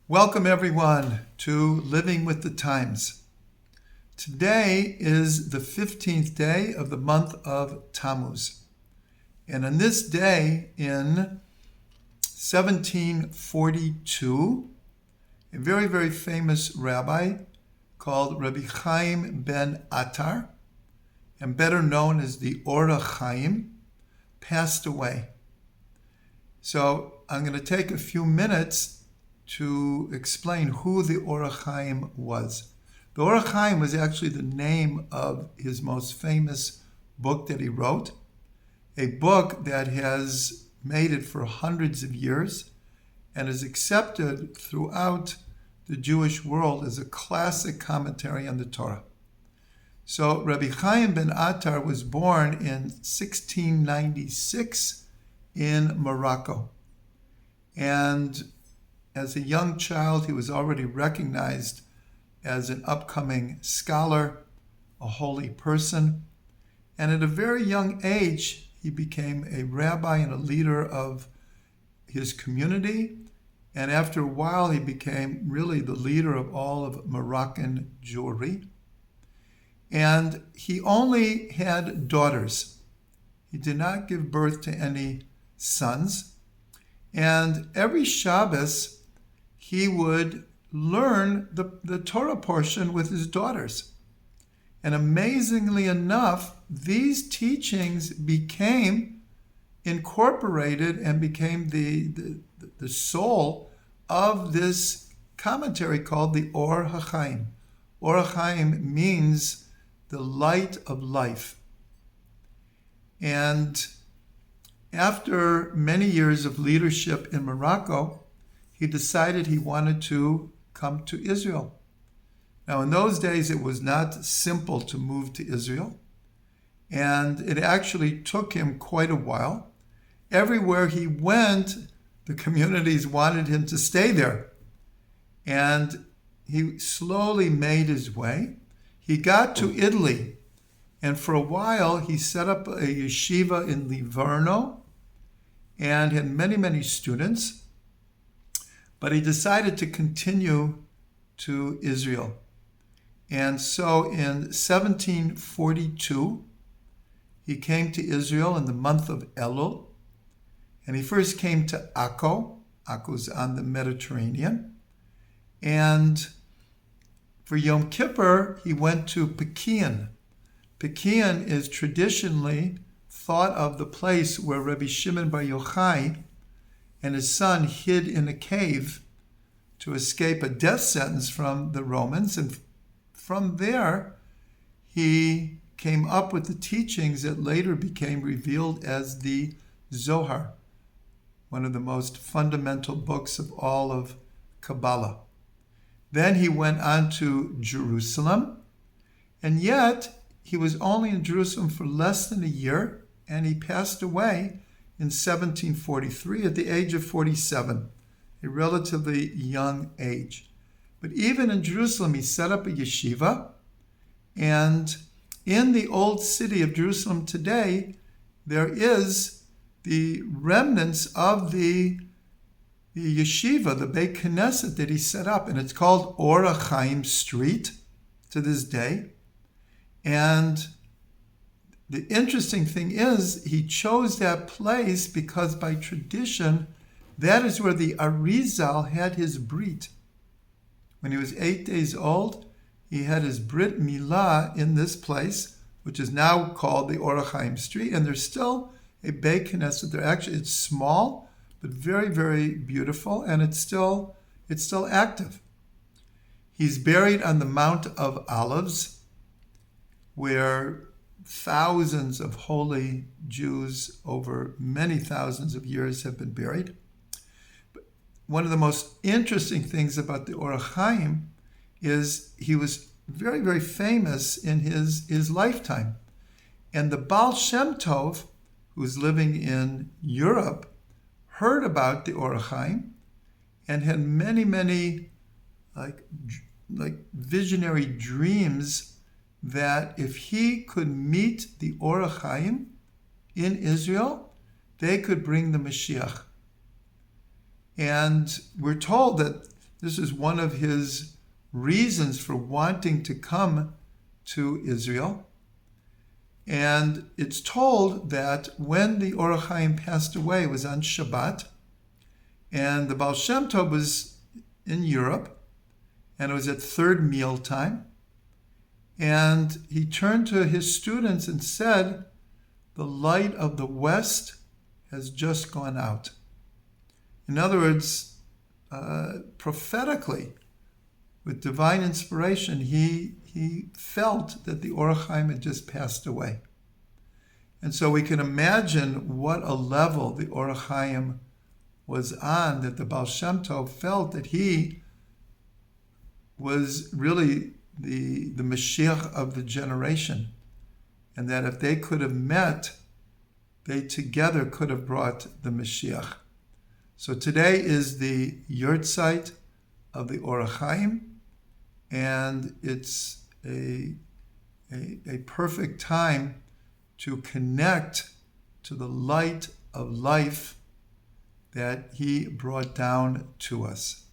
Welcome everyone to Living with the Times. Today is the 15th day of the month of Tammuz. And on this day in 1742, a very, very famous rabbi called Rabbi HaChayim ben Attar, and better known as the HaChayim, passed away. So I'm going to take a few minutes to explain who the HaChayim was. The HaChayim was actually the name of his most famous book that he wrote, a book that has made it for hundreds of years and is accepted throughout the Jewish world as a classic commentary on the Torah. So Rabbi Chaim ben Attar was born in 1696 in Morocco. And as a young child, he was already recognized as an upcoming scholar, a holy person. And at a very young age, he became a rabbi and a leader of his community. And after a while, he became really the leader of all of Moroccan Jewry. And he only had daughters. He did not give birth to any sons. And every Shabbos, he would learn the Torah portion with his daughters. And amazingly enough, these teachings became incorporated and became the soul of this commentary called the HaChayim. HaChayim means the light of life. And after many years of leadership in Morocco, he decided he wanted to come to Israel. Now, in those days, it was not simple to move to Israel, and it actually took him quite a while. Everywhere he went, the communities wanted him to stay there, and he slowly made his way. He got to Italy, and for a while, he set up a yeshiva in Livorno and had many, many students. But he decided to continue to Israel. And so in 1742, he came to Israel in the month of Elul. And he first came to Akko. Akko's on the Mediterranean. And for Yom Kippur, he went to Pekian. Pekian is traditionally thought of the place where Rabbi Shimon Bar Yochai and his son hid in a cave to escape a death sentence from the Romans. And from there, he came up with the teachings that later became revealed as the Zohar, one of the most fundamental books of all of Kabbalah. Then he went on to Jerusalem, and yet he was only in Jerusalem for less than a year, and he passed away in 1743 at the age of 47, a relatively young age. But even in Jerusalem, he set up a yeshiva. And in the old city of Jerusalem today, there is the remnants of the yeshiva, the Beit Knesset that he set up. And it's called HaChayim Street to this day. And the interesting thing is he chose that place because by tradition, that is where the Arizal had his brit. When he was 8 days old, he had his brit milah in this place, which is now called the HaChayim Street. And there's still a Beit Knesset there. Actually, it's small, but very, very beautiful, and it's still active. He's buried on the Mount of Olives, where thousands of holy Jews over many thousands of years have been buried. But one of the most interesting things about the HaChayim is he was very, very famous in his lifetime. And the Baal Shem Tov, who's living in Europe, heard about the HaChayim and had many, many like visionary dreams that if he could meet the HaChayim in Israel, they could bring the Mashiach. And we're told that This is one of his reasons for wanting to come to Israel. And it's told that when the Or HaChayim passed away, it was on Shabbat, and the Baal Shem Tov was in Europe, and it was at third meal time. And he turned to his students and said, "The light of the West has just gone out." In other words, prophetically, with divine inspiration, he felt that the Or HaChayim had just passed away. And so we can imagine what a level the Or HaChayim was on, that the Baal Shem Tov felt that he was really the Mashiach of the generation, and that if they could have met, they together could have brought the Mashiach. So today is the Yurtzeit of the Or HaChayim, and it's a perfect time to connect to the light of life that he brought down to us.